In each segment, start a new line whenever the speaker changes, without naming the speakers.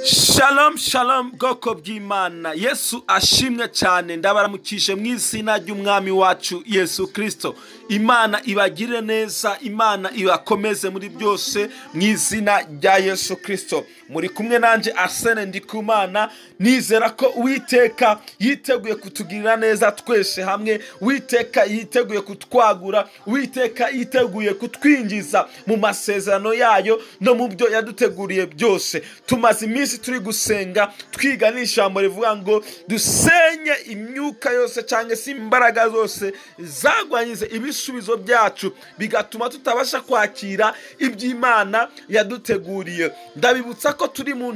Shalom shalom bwoko bw'Imana. Yesu ashimwe cyane. Ndabaramukije mu izina ry'umwami wacu Yesu Kristo. Imana ibagire neza, Imana ibakomeze muri byose mu izina rya Yesu Kristo. Muri kumwe nanje Arsene Ndikumana, nizera ko Uwiteka yiteguye kutugirira neza twese hamwe. Uwiteka yiteguye kutwagura, Uwiteka yiteguye kutwinjiza mu masezerano yayo no mu byo yaduteguriye byose. Tumaze iminsi turi gusenga twiga n'ijambo rivuga ngo dusenye imyuka yose cyangwa se imbaraga zose zagwanyize ibisubizo byacu bigatuma tutabasha kwakira iby'Imana yaduteguriye. Ndabibutsa ko turi mu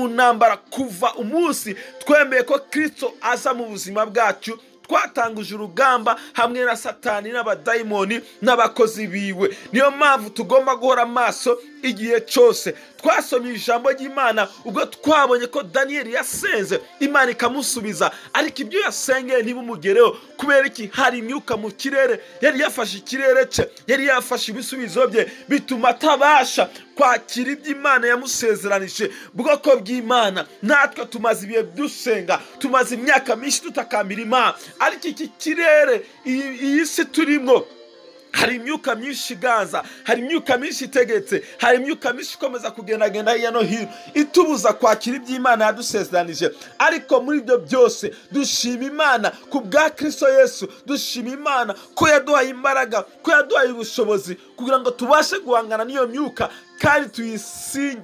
ntambara kuva umunsi twemeye ko Kristo aza mu buzima bwacu. Twatanguje urugamba hamwe na Satani n'abadayimoni n'abakozi biwe. Niyo mpamvu tugomba guhora amaso igihe cyose. Twasomye ijambo ry'Imana ubwo twabonye ko Daniyeli yasenze Imana ikamusubiza, ariko ibyo yasengeye ntibumugereho. Kubera iki? Hari imyuka mu kirere yari yafashe ikirere cye, yari yafashe ibisubizo bye, bituma atabasha kwakira iby'Imana yamusezeranije. Bwoko bw'Imana, natwe tumaze ibihe dusenga, tumaze imyaka myinshi tutakambira Imana, ariko iki kirere, iyi si turimo, hari imyuka myinshi iganza, hari imyuka myinshi itegetse, hari imyuka myinshi ikomeza kugendagenda hirya no hino itubuza kwakira iby'Imana yadusezeranije. Ariko muri ibyo byose dushima Imana ku bwa Kristo Yesu. Dushima Imana ko yaduhaye imbaraga, ko yaduhaye ubushobozi kugira ngo tubashe guhangana n'iyo myuka kandi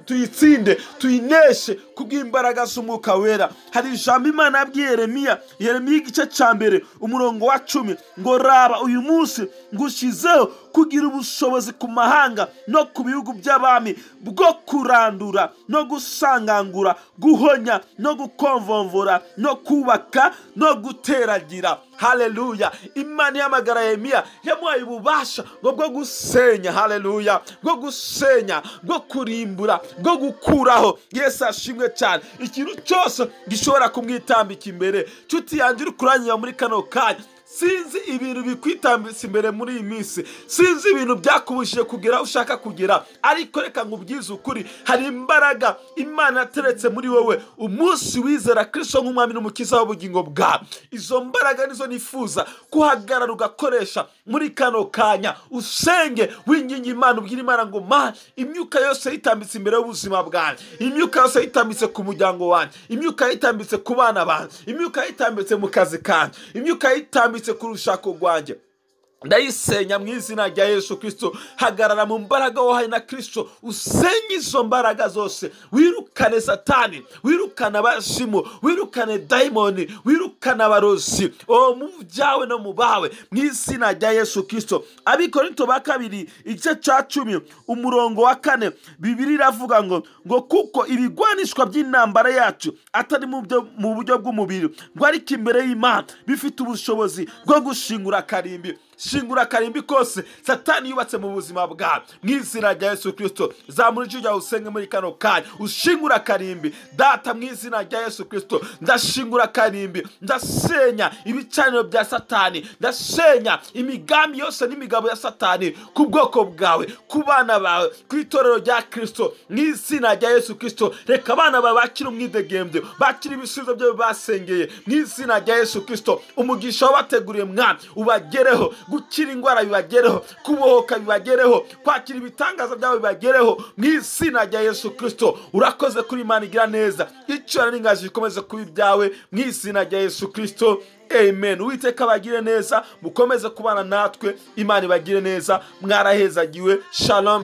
tuyitsinde, tuyineshe kubw'imbaraga z'Umwuka Wera. Hari ijambo Imana yabwiye Yeremiya igice cya mbere umurongo wa 10 ngo raba uyu munsi ngushizeho kugira ubushobozi ku mahanga no ku bihugu by'abami bwo kurandura no gusangangura, guhonya no gukomvomvora no kubaka no guteragira. Haleluya! Imana yamagara Yeremiya yamuhaye ububasha bwo gusenya. Haleluya! Bwo gusenya, bwo kurimbura, bwo gukuraho. Yesu ashimwe cyane. Ikintu cyose gishobora kumwitambika imbere. Nshuti yanjye uri kuranyura muri kano kanya, sinzi ibintu bikwitambitse imbere muri iyi minsi, sinzi ibintu byakubujije kugera ushaka kugera, ariko reka nkubwize ukuri, hari imbaraga Imana yateretse muri wowe umunsi wizera Kristo nk'umwami n'umukiza w'ubugingo bwawe. Izo mbaraga nizo nifuza kuhagarara ugakoresha muri kano kanya. Usenge winginga Imana, ubwira Imana ngo Mana, imyuka yose yitambitse imbere y'ubuzima bwanjye, imyuka yose yitambitse ku muryango wanjye, imyuka yitambitse ku bana banjye, imyuka yitambitse mu kazi kanjye, imyuka yitambitse ku rushako rwanjye, ndayisenya mu izina rya Yesu Kristo. Hagarara mu mbaraga wahaye na Kristo, usenye izo mbaraga zose. Wirukane Satani, wirukane abashimu, wirukane dayimoni, wirukane abarozi mu byawe no mu bawe mu izina rya Yesu Kristo. Abikorinto ba 2 igice cya 10 umurongo wa 4 Bibiliya iravuga ngo kuko ibigwanishwa by'intambara yacu atari mu buryo bw'umubiri, ngo ariko imbere y'Imana bifite ubushobozi bwo gushingura karimbi. Shingura karimbi kose Satani yubatse mu buzima bwawe mu izina rya Yesu Kristo. Zamura ijwi ryawe usenge muri kano kanya, ushingura karimbi. Data, mu izina rya Yesu Kristo, ndashingura karimbi, ndasenya ibicaniro bya Satani, ndasenya imigambi yose n'imigabo ya Satani ku bwoko bwawe, ku bana bawe, ku itorero rya Kristo mu izina rya Yesu Kristo. Reka abana bawe bakire umwidegembyo, bakire ibisubizo byo basengeye mu izina rya Yesu Kristo. Umugisha wabateguriye Mwana ubagereho, gukira indwara bibagereho, kubohoka bibagereho, kwakira ibitangaza byawe bibagereho mu izina rya Yesu Kristo. Urakoze kuri Imana igira neza, icyubahiro n'ingaji bikomeze kuba ibyawe mu izina rya Yesu Kristo. Amen. Uwiteka bagire neza, mukomeze kubana natwe. Imana ibagire neza, mwarahezagiwe. Shalom.